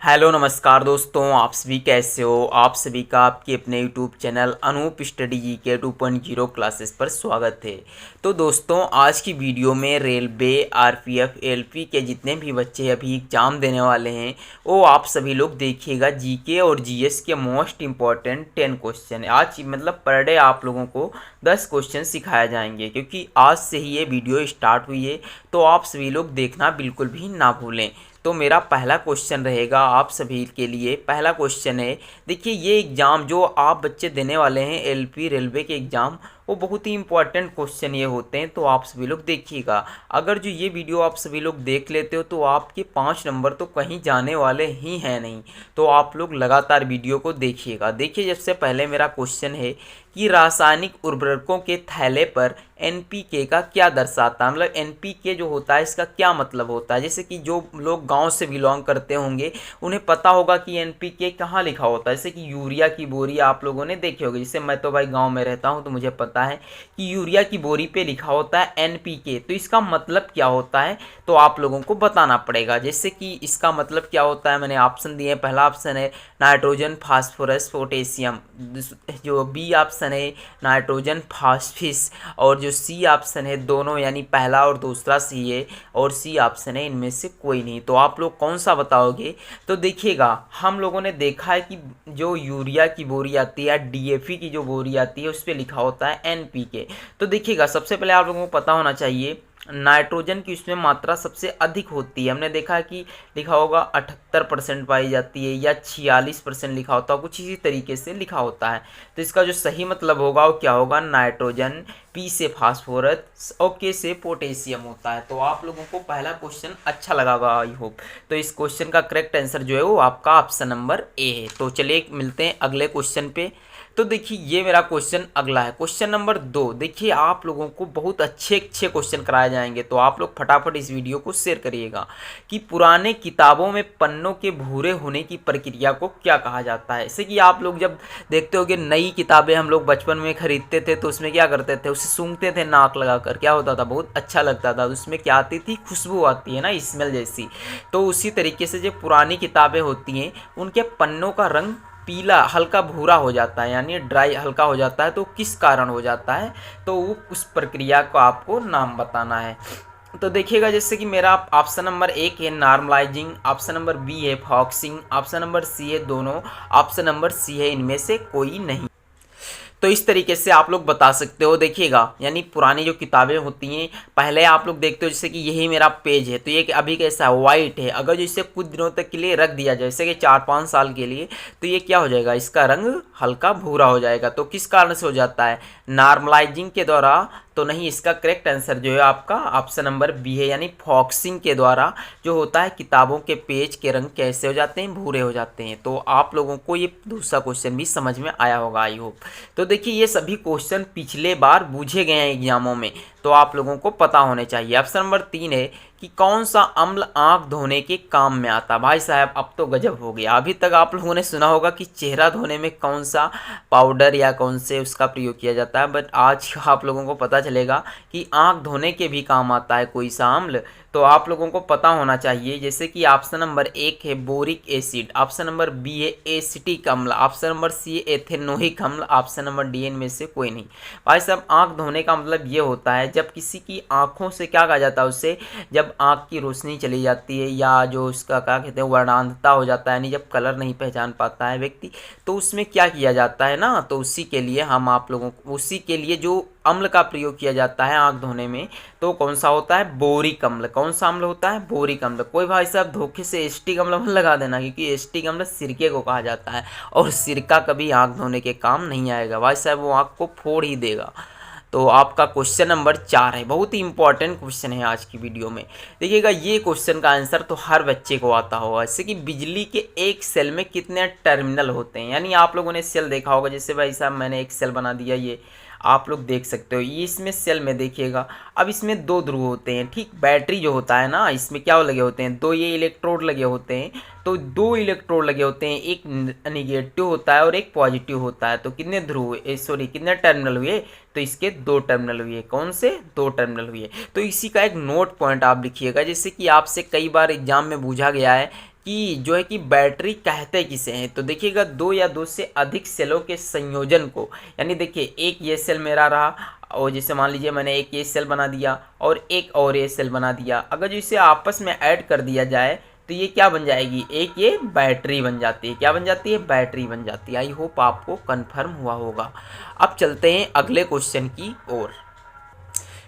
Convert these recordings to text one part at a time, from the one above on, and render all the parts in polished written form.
Hello नमस्कार दोस्तों, आप सभी कैसे हो। आप सभी का आपके अपने यूट्यूब चैनल अनूप स्टडी जी के 2.0 क्लासेस पर स्वागत है। तो दोस्तों, आज की वीडियो में रेलवे, आरपीएफ, एलपी के जितने भी बच्चे अभी एग्ज़ाम देने वाले हैं वो आप सभी लोग देखिएगा। जीके और जीएस के मोस्ट इम्पॉर्टेंट 10 क्वेश्चन आज मतलब पर डे आप लोगों को 10 क्वेश्चन सिखाए जाएंगे, क्योंकि आज से ही ये वीडियो स्टार्ट हुई है। तो आप सभी लोग देखना बिल्कुल भी ना भूलें। तो मेरा पहला क्वेश्चन रहेगा आप सभी के लिए। पहला क्वेश्चन है, देखिए ये एग्ज़ाम जो आप बच्चे देने वाले हैं एलपी रेलवे के एग्ज़ाम, वो बहुत ही इंपॉर्टेंट क्वेश्चन ये होते हैं। तो आप सभी लोग देखिएगा। अगर जो ये वीडियो आप सभी लोग देख लेते हो तो आपके 5 नंबर तो कहीं जाने वाले ही हैं नहीं। तो आप लोग लगातार वीडियो को देखिएगा। देखिए, सबसे पहले मेरा क्वेश्चन है कि रासायनिक उर्वरकों के थैले पर एनपीके का क्या दर्शाता है, मतलब एनपीके जो होता है इसका क्या मतलब होता है। जैसे कि जो लोग गांव से बिलोंग करते होंगे उन्हें पता होगा कि एनपीके कहाँ लिखा होता है। जैसे कि यूरिया की बोरी आप लोगों ने देखी होगी। जैसे मैं तो भाई गांव में रहता हूं तो मुझे पता है कि यूरिया की बोरी पे लिखा होता है एनपीके। तो इसका मतलब क्या होता है तो आप लोगों को बताना पड़ेगा। जैसे कि इसका मतलब क्या होता है, मैंने ऑप्शन दिए। पहला ऑप्शन है नाइट्रोजन, फास्फोरस, पोटेशियम। जो बी ऑप्शन है नाइट्रोजन, फास्फिस। और जो सी ऑप्शन है दोनों, यानी पहला और दूसरा सी है। और सी ऑप्शन है इनमें से कोई नहीं। तो आप लोग कौन सा बताओगे। तो देखिएगा, हम लोगों ने देखा है कि जो यूरिया की बोरी आती है, डीएपी की जो बोरी आती है, उस पर लिखा होता है एनपीके। तो देखिएगा, सबसे पहले आप लोगों को पता होना चाहिए नाइट्रोजन की उसमें मात्रा सबसे अधिक होती है। हमने देखा है कि लिखा होगा 78% पाई जाती है या 46% लिखा होता है, कुछ इसी तरीके से लिखा होता है। तो इसका जो सही मतलब होगा वो क्या होगा, नाइट्रोजन, पी से फास्फोरस और के से पोटेशियम होता है। तो आप लोगों को पहला क्वेश्चन अच्छा लगा होगा, आई होप। तो इस क्वेश्चन का करेक्ट आंसर जो है वो आपका ऑप्शन नंबर ए है। तो चलिए मिलते हैं अगले क्वेश्चन पे। तो देखिए ये मेरा क्वेश्चन अगला है, क्वेश्चन नंबर 2। देखिए आप लोगों को बहुत अच्छे अच्छे क्वेश्चन कराए जाएंगे, तो आप लोग फटाफट इस वीडियो को शेयर करिएगा। कि पुराने किताबों में पन्नों के भूरे होने की प्रक्रिया को क्या कहा जाता है। जैसे कि आप लोग जब देखते हो कि नई किताबें हम लोग बचपन में खरीदते थे तो उसमें क्या करते थे, उसे सूंघते थे नाक लगाकर, क्या होता था, बहुत अच्छा लगता था। उसमें क्या आती थी, खुशबू आती है ना, स्मेल जैसी। तो उसी तरीके से जो पुरानी किताबें होती हैं उनके पन्नों का रंग पीला हल्का भूरा हो जाता है, यानी ड्राई हल्का हो जाता है। तो किस कारण हो जाता है, तो वो उस प्रक्रिया को आपको नाम बताना है। तो देखिएगा, जैसे कि मेरा ऑप्शन नंबर 1 है नॉर्मलाइजिंग, ऑप्शन नंबर बी है फॉक्सिंग, ऑप्शन नंबर सी है दोनों, ऑप्शन नंबर सी है इनमें से कोई नहीं। तो इस तरीके से आप लोग बता सकते हो। देखिएगा, यानी पुरानी जो किताबें होती हैं, पहले आप लोग देखते हो जैसे कि यही मेरा पेज है, तो ये अभी कैसा है, वाइट है। अगर जो इसे कुछ दिनों तक के लिए रख दिया जाए, जैसे कि 4-5 साल के लिए, तो ये क्या हो जाएगा, इसका रंग हल्का भूरा हो जाएगा। तो किस कारण से हो जाता है, नॉर्मलाइजिंग के द्वारा तो नहीं। इसका करेक्ट आंसर जो है आपका ऑप्शन नंबर बी है, यानी फॉक्सिंग के द्वारा जो होता है किताबों के पेज के रंग कैसे हो जाते हैं, भूरे हो जाते हैं। तो आप लोगों को ये दूसरा क्वेश्चन भी समझ में आया होगा, आई होप। तो देखिए ये सभी क्वेश्चन पिछले बार पूछे गए हैं एग्जामों में, तो आप लोगों को पता होने चाहिए। ऑप्शन नंबर 3 है कि कौन सा अम्ल आंख धोने के काम में आता। भाई साहब अब तो गजब हो गया। अभी तक आप लोगों ने सुना होगा कि चेहरा धोने में कौन सा पाउडर या कौन से उसका प्रयोग किया जाता है, बट आज आप लोगों को पता चलेगा कि आंख धोने के भी काम आता है कोई सा अम्ल। तो आप लोगों को पता होना चाहिए। जैसे कि ऑप्शन नंबर 1 है boric acid, option number B है एसिटिक अम्ल, ऑप्शन नंबर सी है एथेनोइक अम्ल, ऑप्शन नंबर डी में से कोई नहीं। भाई साहब आंख धोने का मतलब ये होता है जब किसी की आंखों से क्या कहा जाता है, उससे जब आंख की रोशनी चली जाती है या जो उसका क्या कहते हैं वर्णांधता हो जाता है, यानी जब कलर नहीं पहचान पाता है व्यक्ति, तो उसमें क्या किया जाता है ना, तो उसी के लिए हम आप लोगों को, उसी के लिए जो अम्ल का प्रयोग किया जाता है आंख धोने में, तो कौन सा होता है, बोरिक अम्ल। कौन सा अम्ल होता है, बोरिक अम्ल। कोई भाई साहब धोखे से एस्टिक अम्ल मत लगा देना, क्योंकि एस्टिक अम्ल सिरके को कहा जाता है और सिरका कभी आंख धोने के काम नहीं आएगा भाई साहब, वो आंख को फोड़ ही देगा। तो आपका क्वेश्चन नंबर 4 है, बहुत ही इंपॉर्टेंट क्वेश्चन है आज की वीडियो में। देखिएगा ये क्वेश्चन का आंसर तो हर बच्चे को आता होगा। जैसे कि बिजली के एक सेल में कितने टर्मिनल होते हैं, यानी आप लोगों ने सेल देखा होगा। जैसे भाई साहब मैंने एक सेल बना दिया, ये आप लोग देख सकते हो। ये इसमें सेल में देखिएगा, अब इसमें 2 ध्रुव होते हैं, ठीक। बैटरी जो होता है ना, इसमें क्या लगे होते हैं, 2 ये इलेक्ट्रोड लगे होते हैं। तो 2 इलेक्ट्रोड लगे होते हैं, एक निगेटिव होता है और एक पॉजिटिव होता है। तो कितने ध्रुव, सॉरी कितने टर्मिनल हुए, तो इसके 2 टर्मिनल हुए। कौन से, 2 टर्मिनल हुए। तो इसी का एक नोट पॉइंट आप लिखिएगा। जैसे कि आपसे कई बार एग्जाम में पूछा गया है कि जो है कि बैटरी कहते किसे हैं, तो देखिएगा दो या दो से अधिक सेलों के संयोजन को, यानी देखिए एक ये सेल मेरा रहा और जैसे मान लीजिए मैंने एक ये सेल बना दिया और एक और ये सेल बना दिया, अगर जो इसे आपस में ऐड कर दिया जाए तो ये क्या बन जाएगी, एक ये बैटरी बन जाती है। क्या बन जाती है, बैटरी बन जाती है। आई होप आपको कन्फर्म हुआ होगा। अब चलते हैं अगले क्वेश्चन की ओर।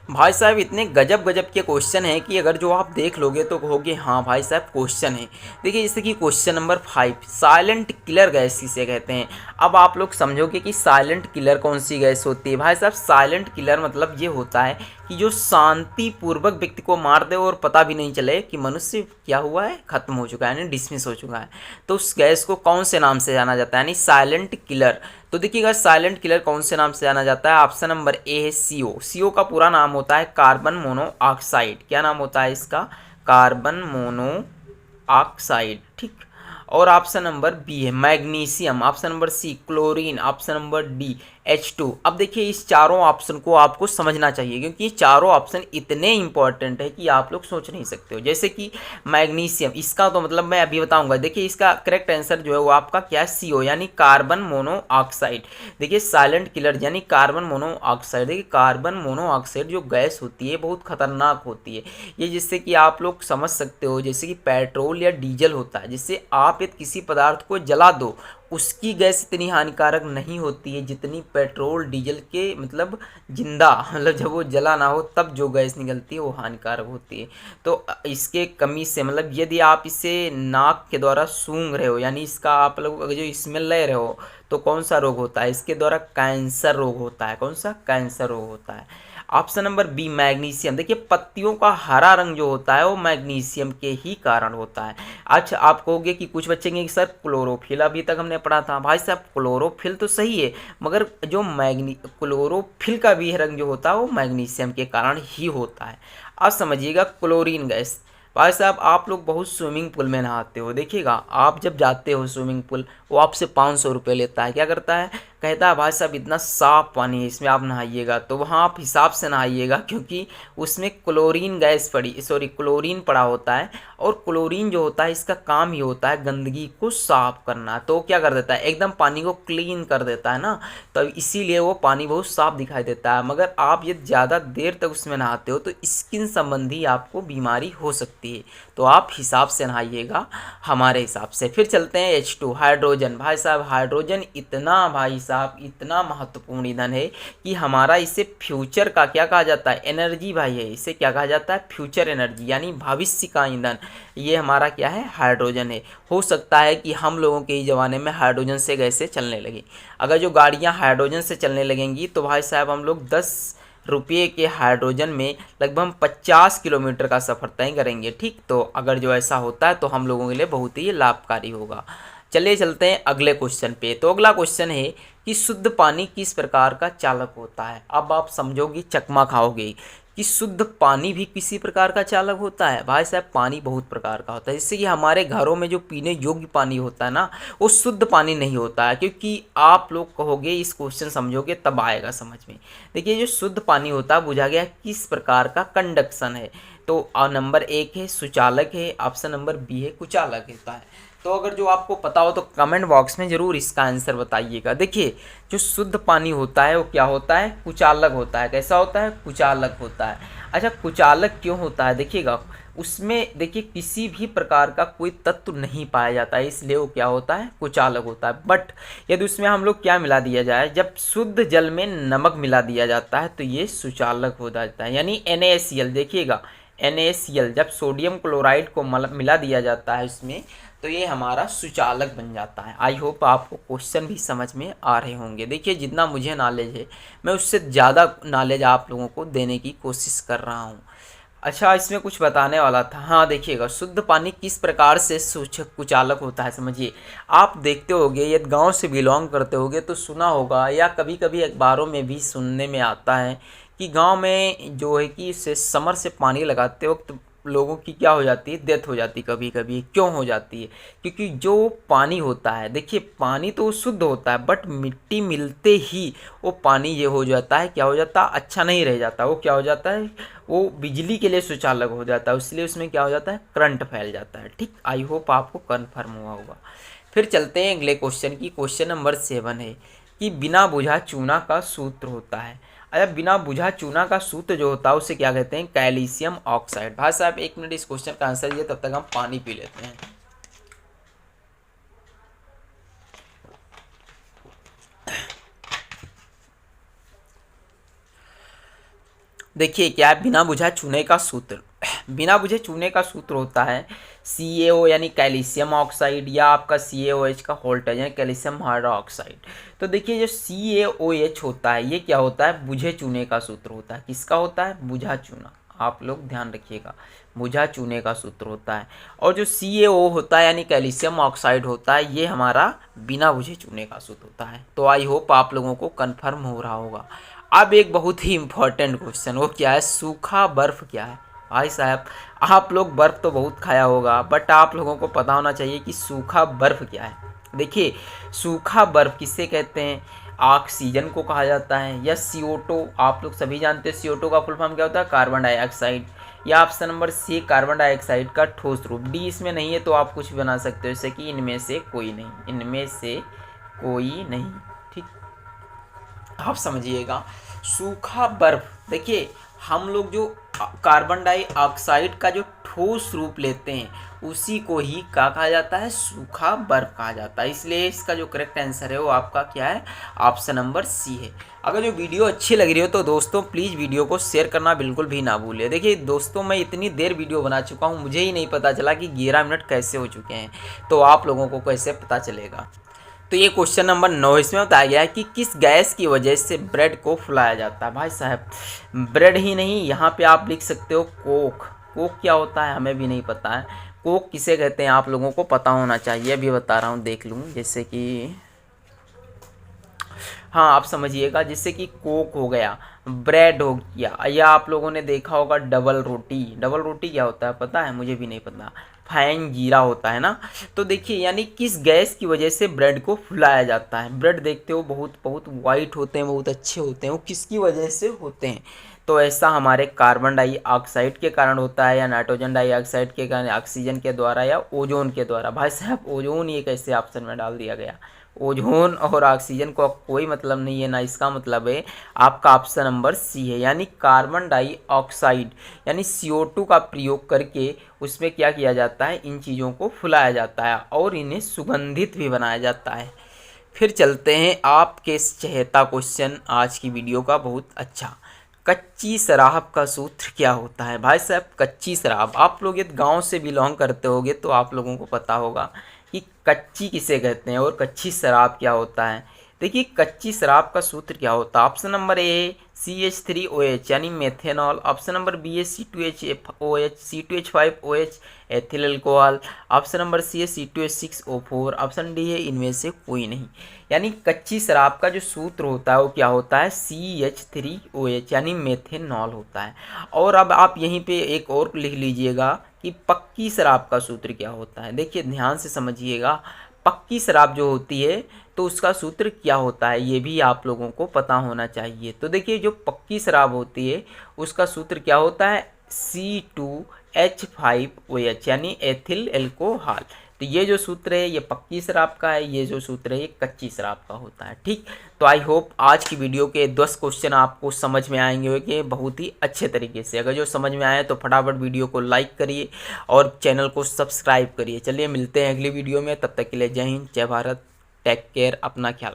भाई साहब इतने गजब गजब के क्वेश्चन हैं कि अगर जो आप देख लोगे तो कहोगे हाँ भाई साहब क्वेश्चन है। देखिए जैसे कि question number 5, silent killer gas किसे कहते हैं। अब आप लोग समझोगे कि साइलेंट किलर कौन सी गैस होती है। भाई साहब साइलेंट किलर मतलब ये होता है कि जो शांतिपूर्वक व्यक्ति को मार दे और पता भी नहीं चले कि मनुष्य क्या हुआ है, खत्म हो चुका है, यानी डिसमिस हो चुका है, तो उस गैस को कौन से नाम से जाना जाता है, यानी साइलेंट किलर। तो देखिएगा साइलेंट किलर कौन से नाम से जाना जाता है। ऑप्शन नंबर ए है सीओ। सीओ का पूरा नाम होता है कार्बन मोनोऑक्साइड। क्या नाम होता है इसका, कार्बन मोनोऑक्साइड, ठीक। और ऑप्शन नंबर बी है magnesium, option number C chlorine, option number D H2। अब देखिए इस चारों ऑप्शन को आपको समझना चाहिए क्योंकि ये चारों ऑप्शन इतने इंपॉर्टेंट है कि आप लोग सोच नहीं सकते हो। जैसे कि मैग्नीशियम, इसका तो मतलब मैं अभी बताऊंगा। देखिए इसका करेक्ट आंसर जो है वो आपका क्या है, CO यानी कार्बन मोनोऑक्साइड। देखिए साइलेंट किलर यानी कार्बन मोनोऑक्साइड। देखिए कार्बन मोनोऑक्साइड जो गैस होती है बहुत खतरनाक होती है। ये जिससे कि आप लोग समझ सकते हो जैसे कि पेट्रोल या डीजल होता है, जिससे आप यदि किसी पदार्थ को जला दो उसकी गैस इतनी हानिकारक नहीं होती है जितनी पेट्रोल डीजल के मतलब जिंदा मतलब जब वो जला ना हो तब जो गैस निकलती है वो हानिकारक होती है। तो इसके कमी से मतलब यदि आप इसे नाक के द्वारा सूंघ रहे हो यानी इसका आप लोग अगर जो स्मेल ले रहे हो तो कौन सा रोग होता है, इसके द्वारा कैंसर रोग होता है। कौन सा, कैंसर रोग होता है। Option number B magnesium. देखिए पत्तियों का हरा रंग जो होता है वो मैग्नीशियम के ही कारण होता है। अच्छा आप कहोगे कि कुछ बच्चे कि सर क्लोरोफिल अभी तक हमने पढ़ा था। भाई साहब क्लोरोफिल तो सही है मगर जो क्लोरोफिल का भी रंग जो होता है वो मैग्नीशियम के कारण ही होता है। अब समझिएगा क्लोरीन गैस। भाई साहब आप लोग बहुत स्विमिंग पूल में नहाते हो, देखिएगा आप जब जाते हो स्विमिंग पूल वो आपसे 500 रुपये लेता है। क्या करता है, कहता है भाई साहब इतना साफ पानी है इसमें आप नहाइएगा, तो वहाँ आप हिसाब से नहाइएगा क्योंकि उसमें क्लोरीन गैस क्लोरीन पड़ा होता है। और क्लोरीन जो होता है इसका काम ही होता है गंदगी को साफ करना। तो क्या कर देता है, एकदम पानी को क्लीन कर देता है ना, तो इसीलिए वो पानी बहुत साफ दिखाई देता है। मगर आप यदि ज़्यादा देर तक उसमें नहाते हो तो स्किन संबंधी आपको बीमारी हो सकती है, तो आप हिसाब से नहाइएगा हमारे हिसाब से। फिर चलते हैं H2 हाइड्रोजन। भाई साहब हाइड्रोजन इतना भाई साहब इतना महत्वपूर्ण ईंधन है कि हमारा इसे फ्यूचर का क्या कहा जाता है, एनर्जी भाई है, इसे क्या कहा जाता है, फ्यूचर एनर्जी यानी भविष्य का ईंधन। ये हमारा क्या है, हाइड्रोजन है। हो सकता है कि हम लोगों के ही ज़माने में हाइड्रोजन से गैसें चलने लगी। अगर जो गाड़ियाँ हाइड्रोजन से चलने लगेंगी तो भाई साहब हम लोग 10 रुपये के हाइड्रोजन में लगभग हम 50 किलोमीटर का सफ़र तय करेंगे, ठीक। तो अगर जो ऐसा होता है तो हम लोगों के लिए बहुत ही लाभकारी होगा। चलिए चलते हैं अगले क्वेश्चन पे। तो अगला क्वेश्चन है कि शुद्ध पानी किस प्रकार का चालक होता है। अब आप समझोगे, चकमा खाओगे कि शुद्ध पानी भी किसी प्रकार का चालक होता है। भाई साहब पानी बहुत प्रकार का होता है, जैसे कि हमारे घरों में जो पीने योग्य पानी होता है ना वो शुद्ध पानी नहीं होता है, क्योंकि आप लोग कहोगे इस क्वेश्चन समझोगे तब आएगा समझ में। देखिए जो शुद्ध पानी होता है बुझा गया किस प्रकार का, कंडक्शन है। तो नंबर 1 है सुचालक है, ऑप्शन नंबर बी है कुचालक होता है। तो अगर जो आपको पता हो तो कमेंट बॉक्स में ज़रूर इसका आंसर बताइएगा। देखिए जो शुद्ध पानी होता है वो क्या होता है, कुचालक होता है। कैसा होता है, कुचालक होता है। अच्छा कुचालक क्यों होता है, देखिएगा उसमें देखिए किसी भी प्रकार का कोई तत्व नहीं पाया जाता है, इसलिए वो क्या होता है, कुचालक होता है। बट यदि उसमें हम लोग क्या मिला दिया जाए, जब शुद्ध जल में नमक मिला दिया जाता है तो ये सुचालक हो जाता है, यानी NaCl। देखिएगा NaCl जब सोडियम क्लोराइड को मिला दिया जाता है इसमें तो ये हमारा सुचालक बन जाता है। आई होप आपको क्वेश्चन भी समझ में आ रहे होंगे। देखिए जितना मुझे नॉलेज है मैं उससे ज़्यादा नॉलेज आप लोगों को देने की कोशिश कर रहा हूँ। अच्छा इसमें कुछ बताने वाला था, हाँ देखिएगा शुद्ध पानी किस प्रकार से कुचालक होता है समझिए। आप देखते होगे यदि गांव से बिलोंग करते होगे तो सुना होगा या कभी कभी अखबारों में भी सुनने में आता है कि गांव में जो है कि से समर से पानी लगाते वक्त लोगों की क्या हो जाती है, डेथ हो जाती है कभी कभी। क्यों हो जाती है? क्योंकि जो पानी होता है, देखिए पानी तो शुद्ध होता है, बट मिट्टी मिलते ही वो पानी ये हो जाता है, क्या हो जाता है, अच्छा नहीं रह जाता। वो क्या हो जाता है, वो बिजली के लिए सुचालक हो जाता है, इसलिए उसमें क्या हो जाता है, करंट फैल जाता है। ठीक, आई होप आपको कन्फर्म हुआ होगा। फिर चलते हैं अगले क्वेश्चन की। क्वेश्चन नंबर 7 है कि बिना बुझा चूना का सूत्र होता है। अच्छा, बिना बुझा चूना का सूत्र जो होता है उसे क्या कहते हैं, कैल्शियम ऑक्साइड। भाई साहब 1 मिनट इस क्वेश्चन का आंसर दिए, तब तक हम पानी पी लेते हैं। देखिए क्या है बिना बुझा चूने का सूत्र। बिना बुझे चूने का सूत्र होता है CaO यानी कैल्शियम ऑक्साइड, या आपका CaOH का होल्ट है यानी कैल्शियम हाइड्रोक्साइड। तो देखिए जो CaOH होता है ये क्या होता है, बुझे चूने का सूत्र होता है। किसका होता है, बुझा चूना। आप लोग ध्यान रखिएगा, बुझा चूने का सूत्र होता है। और जो CaO होता है यानी कैल्शियम ऑक्साइड होता है, ये हमारा बिना बुझे चूने का सूत्र होता है। तो आई होप आप लोगों को कन्फर्म हो रहा होगा। अब एक बहुत ही इंपॉर्टेंट क्वेश्चन, वो क्या है, सूखा बर्फ क्या है। भाई साहब आप लोग बर्फ तो बहुत खाया होगा, बट आप लोगों को पता होना चाहिए कि सूखा बर्फ क्या है। देखिए सूखा बर्फ किससे कहते हैं, ऑक्सीजन को कहा जाता है, या CO2। आप लोग सभी जानते हैं CO2 का फुल फॉर्म क्या होता है, कार्बन डाइऑक्साइड। या option number C carbon dioxide का ठोस रूप। D इसमें नहीं है तो आप कुछ भी बना सकते हो, जैसे कि इनमें से कोई नहीं, इनमें से कोई नहीं। ठीक, आप समझिएगा सूखा बर्फ। देखिए हम लोग जो कार्बन डाइऑक्साइड का जो ठोस रूप लेते हैं उसी को ही क्या कहा जाता है, सूखा बर्फ कहा जाता है। इसलिए इसका जो करेक्ट आंसर है वो आपका क्या है, ऑप्शन नंबर C है। अगर जो वीडियो अच्छी लग रही हो तो दोस्तों प्लीज़ वीडियो को शेयर करना बिल्कुल भी ना भूलिए। देखिए दोस्तों मैं इतनी देर वीडियो बना चुका हूँ, मुझे ही नहीं पता चला कि 11 मिनट कैसे हो चुके हैं, तो आप लोगों को कैसे पता चलेगा। तो ये क्वेश्चन नंबर 9, इसमें बताया गया है कि किस गैस की वजह से ब्रेड को फुलाया जाता है। भाई साहब ब्रेड ही नहीं, यहाँ पे आप लिख सकते हो कोक। कोक क्या होता है हमें भी नहीं पता है। कोक किसे कहते हैं आप लोगों को पता होना चाहिए, अभी बता रहा हूँ, देख लूँ। जैसे कि हाँ आप समझिएगा, जैसे कि कोक हो गया, ब्रेड हो गया, या आप लोगों ने देखा होगा डबल रोटी। डबल रोटी क्या होता है पता है, मुझे भी नहीं पता। फाइन जीरा होता है ना। तो देखिए यानी किस गैस की वजह से ब्रेड को फुलाया जाता है। ब्रेड देखते हो बहुत बहुत वाइट होते हैं, बहुत अच्छे होते हैं, वो किसकी वजह से होते हैं। तो ऐसा हमारे कार्बन डाइऑक्साइड के कारण होता है, या नाइट्रोजन डाइऑक्साइड के कारण, ऑक्सीजन के द्वारा, या ओजोन के द्वारा। भाई साहब ओजोन ये कैसे ऑप्शन में डाल दिया गया, ओजोन और ऑक्सीजन को कोई मतलब नहीं है ना, इसका मतलब है आपका ऑप्शन नंबर C है, यानी कार्बन डाइऑक्साइड यानी CO2 का प्रयोग करके उसमें क्या किया जाता है, इन चीज़ों को फुलाया जाता है और इन्हें सुगंधित भी बनाया जाता है। फिर चलते हैं आपके चहेता क्वेश्चन आज की वीडियो का, बहुत अच्छा। कच्ची शराब का सूत्र क्या होता है। भाई साहब कच्ची शराब, आप लोग यदि गांव से बिलोंग करते होगे तो आप लोगों को पता होगा कि कच्ची किसे कहते हैं और कच्ची शराब क्या होता है। देखिए कच्ची शराब का सूत्र क्या होता है, ऑप्शन नंबर A CH3OH यानी मेथेनॉल, ऑप्शन नंबर B है C2H4OH C2H5OH ethyl alcohol, option number C है C2H6O4, ऑप्शन D है इनमें से कोई नहीं। यानी कच्ची शराब का जो सूत्र होता है वो क्या होता है, CH3OH यानी मेथेनॉल होता है। और अब आप यहीं पे एक और लिख लीजिएगा कि पक्की शराब का सूत्र क्या होता है। देखिए ध्यान से समझिएगा, पक्की शराब जो होती है तो उसका सूत्र क्या होता है ये भी आप लोगों को पता होना चाहिए। तो देखिए जो पक्की शराब होती है उसका सूत्र क्या होता है, C2H5OH यानी एथिल अल्कोहल। तो ये जो सूत्र है ये पक्की शराब का है, ये जो सूत्र है ये कच्ची शराब का होता है। ठीक, तो आई होप आज की वीडियो के 10 क्वेश्चन आपको समझ में आएंगे कि बहुत ही अच्छे तरीके से। अगर जो समझ में आए तो फटाफट वीडियो को लाइक करिए और चैनल को सब्सक्राइब करिए। चलिए मिलते हैं अगली वीडियो में, तब तक के लिए जय हिंद, जय भारत, टेक केयर, अपना ख्याल।